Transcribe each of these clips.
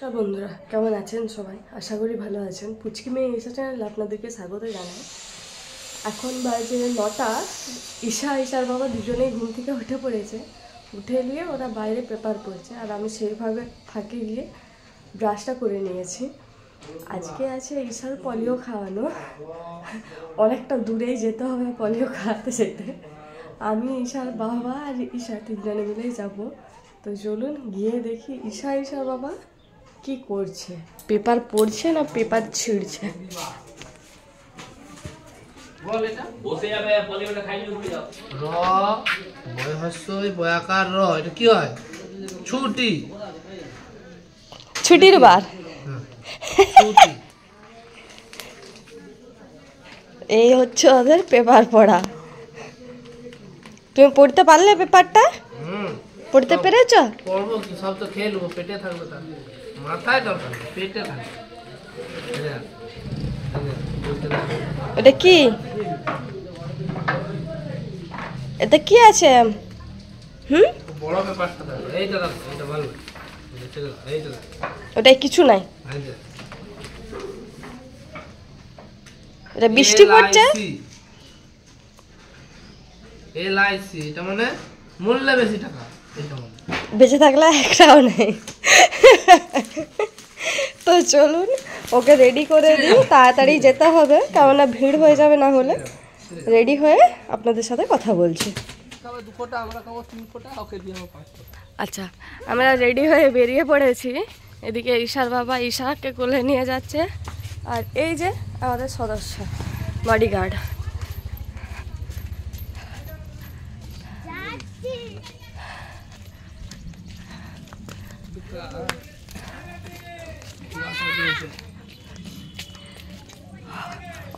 নমস্কার বন্ধুরা, কেমন আছেন সবাই? আশা করি ভালো আছেন। পুচকি মেয়ে ঈশা চ্যানেলে আপনাদেরকে স্বাগত জানাই। এখন বাজে 9টা। ঈশার বাবা দুজনেই ঘুম থেকে উঠে পড়েছে। উঠে নিয়ে ওরা বাইরে পেপার পড়ছে, আর আমি সেইভাবে ফাঁকে গিয়ে ব্রাশটা করে নিয়েছি। আজকে আছে ঈশার পলিও খাওয়ানো। অনেকটা দূরেই যেতে হবে পলিও খাওয়াতে যেতে। আমি, ঈশার বাবা আর ঈশা তিনজনে মিলেই যাব। তো চলুন গিয়ে দেখি ঈশার বাবা কি করছে। পেপার পড়ছে না পেপার ছিঁড়ছে? ছুটির বার। এই হচ্ছে ওদের পেপার পড়া। তুমি পড়তে পারলে পেপারটা? পড়তে পেরেছ? পড়বো কি, সব তো খেয়ে নেবো, পেটে থাকবে, তার মাথায় দরকার পেটে থাকবে। এটা কি? এটা কি আছে? বড় পেপারটা থাকবে, এইটা রাখ, এটা ভালো, এইটা ওটাই কিছু নাই। এটা বৃষ্টি পড়ছে। LIC, এটা মানে মূল্য বেশি টাকা। বেঁচে থাকলে একটাও নেই। তো চলুন ওকে রেডি করে দিই, তাড়াতাড়ি যেতে হবে, কেননা ভিড় হয়ে যাবে না হলে। রেডি হয়ে আপনাদের সাথে কথা বলছি। আচ্ছা, আমরা রেডি হয়ে বেরিয়ে পড়েছি। এদিকে ঈশার বাবা ঈশাকে কোলে নিয়ে যাচ্ছে, আর এই যে আমাদের সদস্য বডিগার্ড।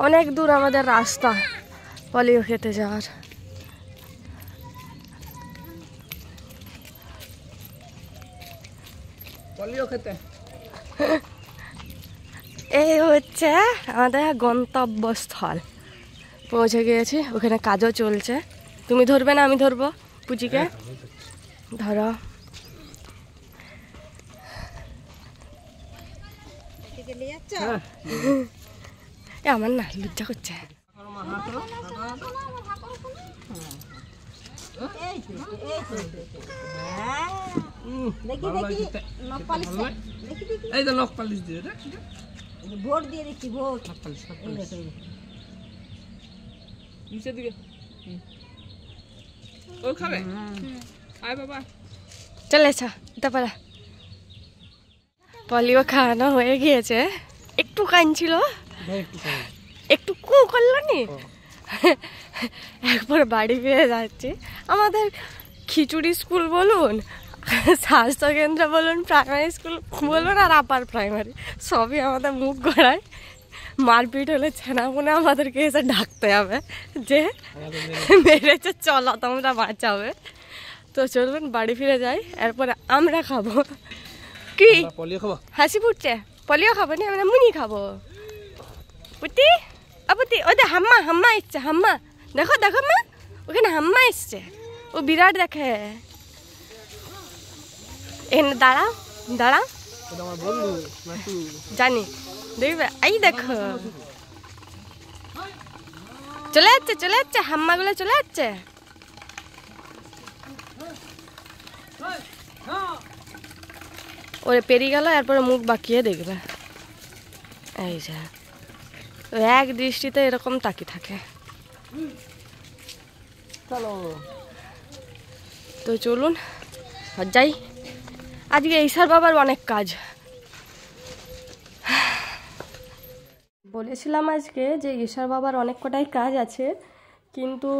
অনেক দূর আমাদের রাস্তা পলিও খেতে যাওয়ার। এই হচ্ছে আমাদের গন্তব্যস্থল। পৌঁছে গিয়েছি, ওখানে কাজও চলছে। তুমি ধরবে না আমি ধরবো পুচিকে? ধরো। আমার না লজ্জা করছে। এই তো নখ পালিশ দিয়ে ভোট দিয়ে দিচ্ছি, ভোট নিচের দিকে ও খাবে। আয় বাবা, চলে এসো তারপরে। পলিও খাওয়ানো হয়ে গিয়েছে। একটু কাঁদছিল, একটু কু করলো নি। একবার বাড়ি ফিরে যাচ্ছি। আমাদের খিচুড়ি স্কুল বলুন, স্বাস্থ্যকেন্দ্র বলুন, প্রাইমারি স্কুল বলুন আর আপার প্রাইমারি, সবই আমাদের মুখ গড়ায়। মারপিট হলে ছেনাপুনে আমাদেরকে এসে ডাকতে হবে যে মেরেছে, চলো তোমরা বাঁচাবে। তো চলুন বাড়ি ফিরে যাই, এরপরে আমরা খাবো। কি হাসি ফুটছে? পলিও খাবো না, আমরা মুনি খাবো। পুতি আপুতি, ওই দেখ হাম্মা, হাম্মা এসছে, হাম্মা দেখো দেখো মা, ওখানে হাম্মা এসছে, ও বিরাট দেখে। এখানে দাঁড়াও দাঁড়াও, জানি দেখবে। এই দেখো চলে যাচ্ছে, চলে যাচ্ছে, হাম্মাগুলো চলে যাচ্ছে। ওরে পেরিয়ে গেল, এরপরে মুখ বাঁকিয়ে দেখবে। এই যে এক দৃষ্টিতে এরকম তাকি থাকে। তো চলুন যাই। আজকে ঈশার বাবার অনেক কাজ। বলেছিলাম আজকে যে ঈশার বাবার অনেক কটাই কাজ আছে, কিন্তু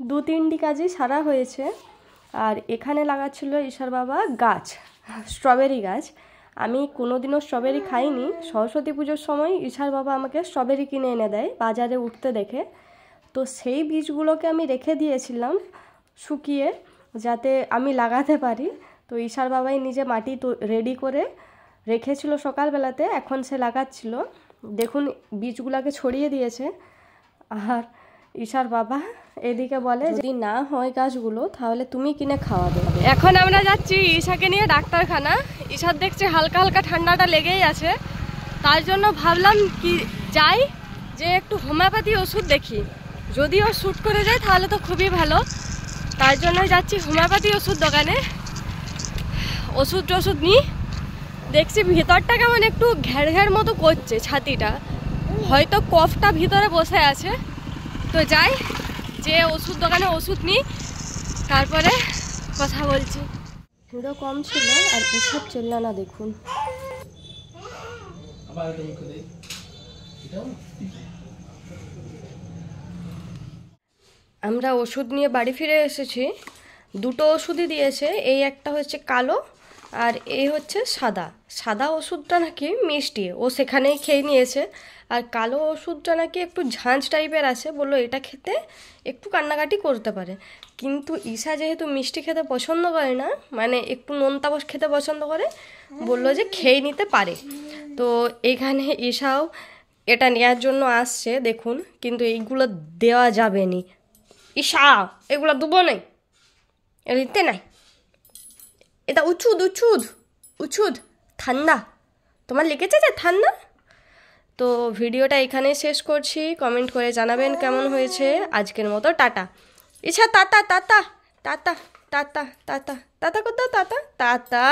2-3টি কাজই সারা হয়েছে। আর এখানে লাগাচ্ছিল ঈশার বাবা গাছ, স্ট্রবেরি গাছ। আমি কোনোদিনও স্ট্রবেরি খাইনি। সরস্বতী পুজোর সময় ঈশার বাবা আমাকে স্ট্রবেরি কিনে এনে দেয় বাজারে উঠতে দেখে। তো সেই বীজগুলোকে আমি রেখে দিয়েছিলাম শুকিয়ে, যাতে আমি লাগাতে পারি। তো ঈশার বাবাই নিজে মাটি রেডি করে রেখেছিল সকালবেলাতে, এখন সে লাগাচ্ছিল। দেখুন বীজগুলোকে ছড়িয়ে দিয়েছে। আর ঈশার বাবা এদিকে বলে যদি না হয় গাছগুলো তাহলে তুমি কিনে খাওয়াবে। এখন আমরা যাচ্ছি ঈশাকে নিয়ে ডাক্তারখানা। ঈশার দেখছি হালকা হালকা ঠান্ডাটা লেগেই আছে, তার জন্য ভাবলাম কি যাই যে একটু হোমিওপ্যাথি ওষুধ দেখি, যদি ও শ্যুট করে যায় তাহলে তো খুবই ভালো। তার জন্যই যাচ্ছি হোমিওপ্যাথি ওষুধ দোকানে, ওষুধ টষুধ নিই। দেখছি ভিতরটা কেমন একটু ঘ্যাড় ঘ্যাড় মতো করছে ছাতিটা, হয়তো কফটা ভিতরে বসে আছে। তো যাই, যে ওষুধ দোকানে ওষুধ নিই, তারপরে কথা বলছি। ভিড়ও কম ছিল আর ঈশার চলল না, দেখুন। আমরা ওষুধ নিয়ে বাড়ি ফিরে এসেছি। দুটো ওষুধই দিয়েছে, এই একটা হচ্ছে কালো আর এই হচ্ছে সাদা। সাদা ওষুধটা নাকি মিষ্টি, ও সেখানেই খেয়ে নিয়েছে। আর কালো ওষুধটা নাকি একটু ঝাঁঝ টাইপের আছে, বললো এটা খেতে একটু কান্নাকাটি করতে পারে। কিন্তু ঈশা যেহেতু মিষ্টি খেতে পছন্দ করে না, মানে একটু নোনতা খেতে পছন্দ করে, বললো যে খেয়ে নিতে পারে। তো এখানে ঈশাও এটা নেওয়ার জন্য আসছে, দেখুন। কিন্তু এইগুলো দেওয়া যাবে না ঈশা, এগুলো দেবো নাই, এটা দিতে নাই। এটা উছুদ উছুদ উছুদ, ঠান্ডা। তোমার লেগেছে যে ঠান্ডা? তো ভিডিওটা এখানে শেষ করছি, কমেন্ট করে জানাবেন কেমন হয়েছে। আজকের মতো টাটা। ইচ্ছা tata tata tata tata tata tata কোথাও টাটা টাটা।